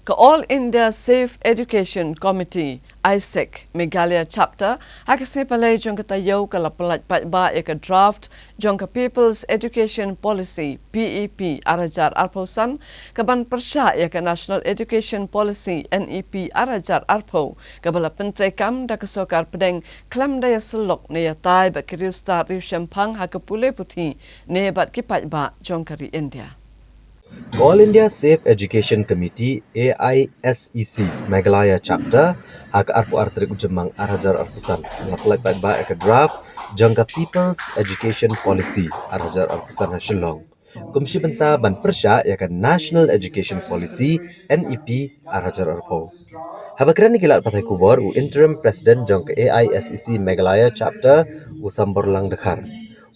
Ka All India Safe Education Committee AISEC Meghalaya chapter hakasne palai jong ka tayo ka Pyllait Paidbah ka draft jong ka People's Education Policy PEP arajar arposan ka ban Pyrshah ka National Education Policy NEP arajar arpo ka bala pentrekam da ka sokar pedeng klam daya selok ne ya tai ba kiriusta riu shampang ha ka Pyllait puthi ne bat ki Paidbah jong kari India. All India Safe Education Committee AISEC Meghalaya chapter hak arpu artrik ujemang arajar arpusan Pyllait Paidbah ke draft jangka People's Education Policy arajar arpusan Shillong. Komisi benta ban Pyrshah ke National Education Policy NEP arajar arpo. Habakran gilat patai kubor u interim president jangka AISEC Meghalaya chapter u sambor lang dekhar.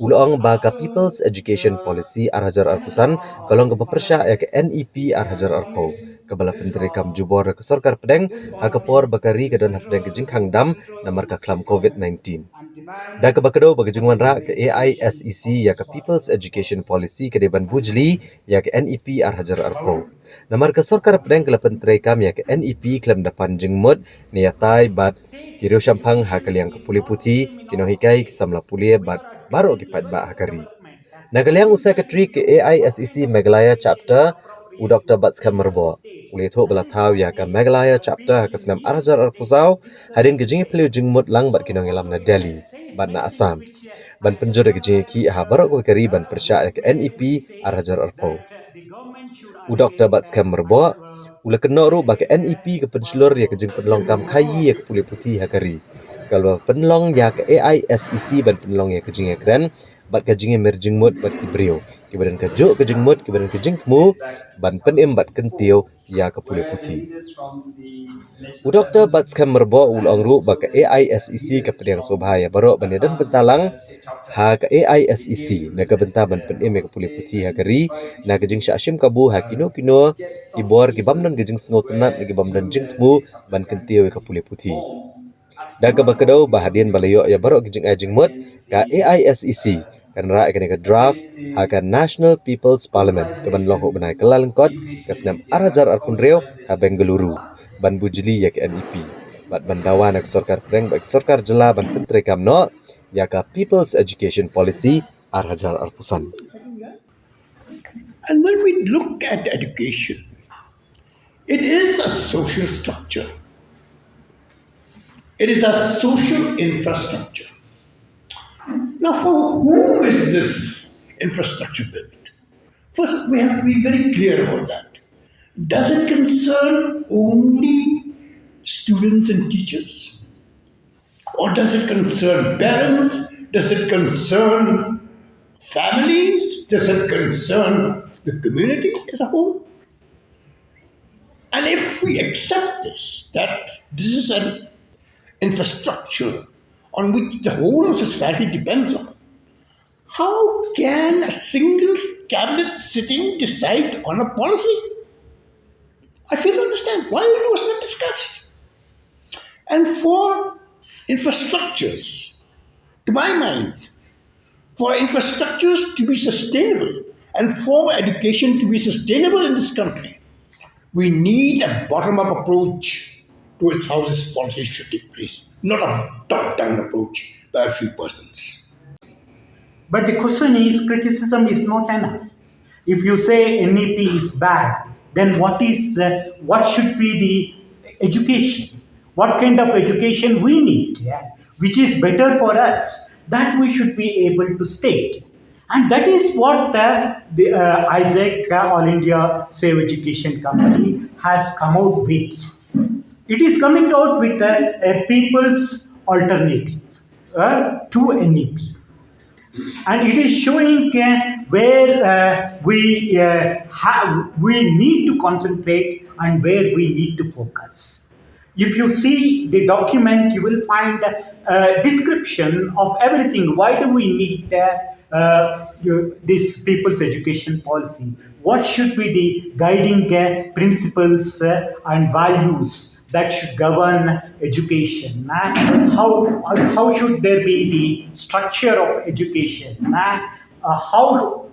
Ulong baga People's Education Policy arhajar arpusan kalong ke Pyrshah ke NEP arhajar arpo kebala penteri kam jubor ke sorkar pedeng hakapor bakari ke don pedeng ke jingkhang dam namar ka klam COVID-19 da ke bakado bagi jingwan ra ke AISEC ke People's Education Policy ke deban bujli ke NEP arhajar arpo namar ke sorkar pedeng ke penteri kam ke NEP klam dapan jingmut niatai bat kiro shampang hakaliang ke Pyllait puthi kinohikai samla Pyllait bat baru ki Paidbah hakari. Nagaliang Secretary ke AISEC Meghalaya chapter u Dr. Batskan Merbo. Uli thok bala thaw ya ka Meghalaya chapter ka senam arjar arpusau hadin ke jingi peliu jingmut lang bat kinong elam na Delhi bat na Assam. Ban penjur ke jingi ki ha baru ko kari ban Pyrshah ke NEP arjar arpo. U Dr. Batskan Merbo ula kena ru ba ke NEP ke penslur ya ke jing penlong kam khayi ya ke Pyllait puthi hakari. Kalau penlong ya ke AISEC ban penlong ya ke jing ekran bat ke jing merjingmut bat ki brio ki badan ke juk ke jingmut ki badan ke jingtmu ban penem bat kentio ya ke Pyllait puthi u Dr. Batskan Merbo ulong ru ba ke AISEC ke pedang sobhaya baru ban dan bentalang ha ke AISEC na ke benta ban penem ke Pyllait puthi hakari na ke jing syashim kabu hakino kino ibor ki bamdan ke jing snotenat ki bamdan jingtmu ban kentio ke Pyllait puthi daga bakadau bahadian balayo ya barok gijing ajing mut ka AISEC kan ra ke draft akan National People's Parliament ke ban lohok benai kelal kot ke senam arajar arpunreo ka Bengaluru ban bujli ya ke NEP bat bandawan ke sorkar preng bak sorkar jela ban penteri kamno ya ka People's Education Policy arajar arpusan. And when we look at education, it is a social structure. It is a social infrastructure. Now, for whom is this infrastructure built? First, we have to be very clear about that. Does it concern only students and teachers? Or does it concern parents? Does it concern families? Does it concern the community as a whole? And if we accept this, that this is an infrastructure on which the whole of society depends on, how can a single cabinet sitting decide on a policy? I fail to understand why it was not discussed. And for infrastructures, to my mind, for infrastructures to be sustainable and for education to be sustainable in this country, we need a bottom-up approach towards how this policy should take place, not a top-down approach by a few persons. But the question is, criticism is not enough. If you say NEP is bad, then what should be the education? What kind of education we need, which is better for us, that we should be able to state. And that is what the AISEC, All India Safe Education Company, has come out with. It is coming out with a people's alternative to NEP. And it is showing where we need to concentrate and where we need to focus. If you see the document, you will find a description of everything. Why do we need this people's education policy? What should be the guiding principles and values that should govern education? How should there be the structure of education?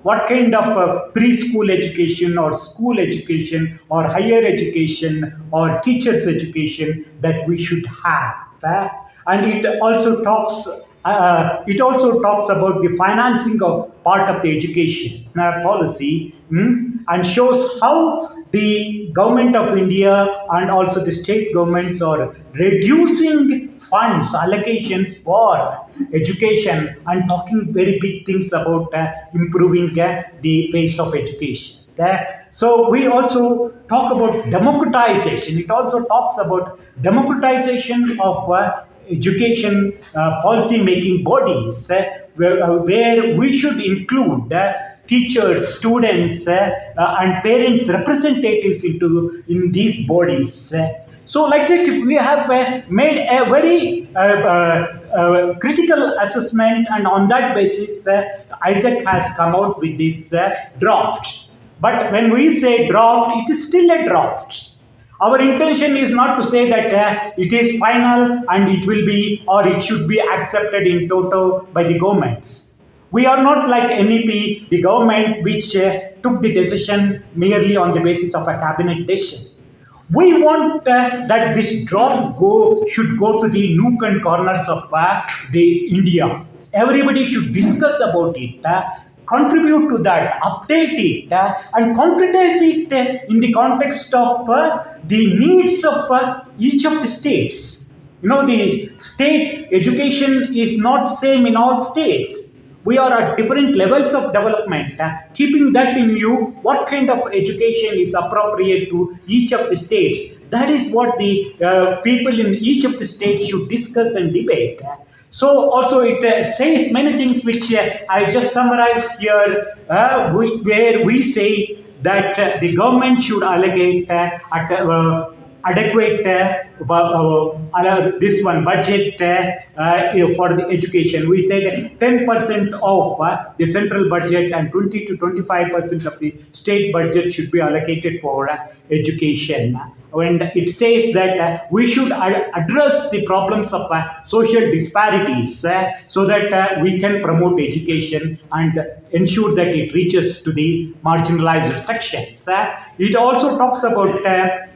what kind of preschool education or school education or higher education or teachers education that we should have. And it also talks about the financing of part of the education policy, and shows how the government of India and also the state governments are reducing funds, allocations for education, and talking very big things about improving the face of education. So we also talk about democratization. It also talks about democratization of education policy making bodies, where we should include teachers, students, and parents representatives in these bodies. So like that, we have made a very critical assessment, and on that basis, AISEC has come out with this draft. But when we say draft, it is still a draft. Our intention is not to say that it is final and it will be, or it should be accepted in toto by the governments. We are not like NEP, the government which took the decision merely on the basis of a cabinet decision. We want that this draft should go to the nook and corners of the India. Everybody should discuss about it, contribute to that, update it, and concretize it in the context of the needs of each of the states. The state education is not same in all states. We are at different levels of development. Keeping that in view, what kind of education is appropriate to each of the states? That is what the people in each of the states should discuss and debate. So also it says many things which I just summarized here, where we say that the government should allocate adequate this one budget for the education. We said 10% of the central budget and 20 to 25% of the state budget should be allocated for education. And it says that we should address the problems of social disparities so that we can promote education and ensure that it reaches to the marginalized sections. It also talks about,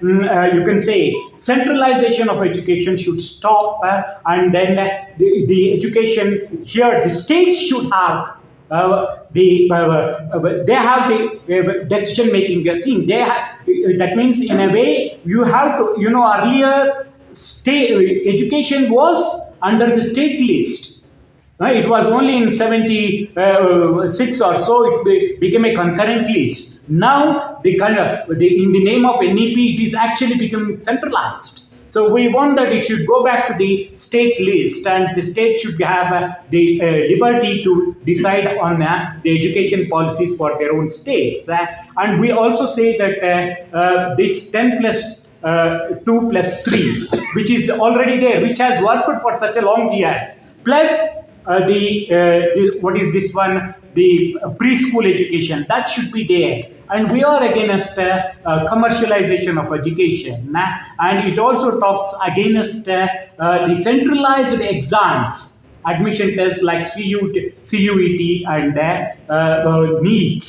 you can say, centralization of education should stop, and then the education here, the states should have they have the decision making thing. That means in a way you have to, earlier state education was under the state list. It was only in 76 or so it became a concurrent list. Now in the name of NEP, it is actually becoming centralized. So we want that it should go back to the state list, and the state should have the liberty to decide on the education policies for their own states. And we also say that this 10 plus 2 plus 3, which is already there, which has worked for such a long years, plus what is this one? The preschool education, that should be there. And we are against commercialization of education. And it also talks against the centralized exams, admission tests like CUET and NEET,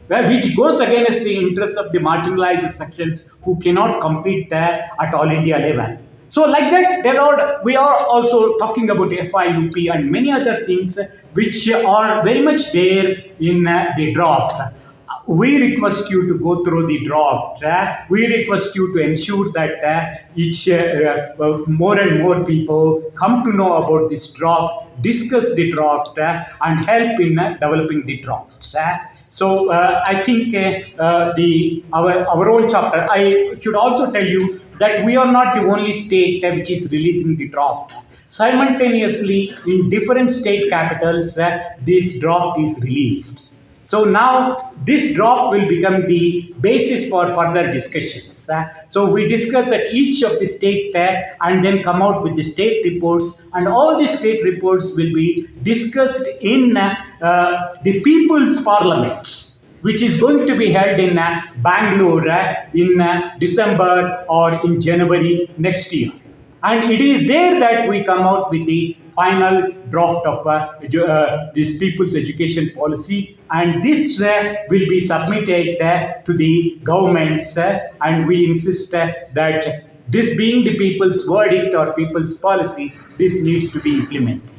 which goes against the interests of the marginalized sections who cannot compete at all India level. So like that, we are also talking about FIUP and many other things which are very much there in the draft. We request you to go through the draft. We request you to ensure that more and more people come to know about this draft, discuss the draft, and help in developing the draft. So I think our own chapter, I should also tell you that we are not the only state which is releasing the draft. Simultaneously, in different state capitals, this draft is released. So now this draft will become the basis for further discussions. So we discuss at each of the state and then come out with the state reports, and all the state reports will be discussed in the People's Parliament, which is going to be held in Bangalore in December or in January next year. And it is there that we come out with the final draft of this people's education policy, and this will be submitted to the governments, and we insist that this being the people's verdict or people's policy, this needs to be implemented.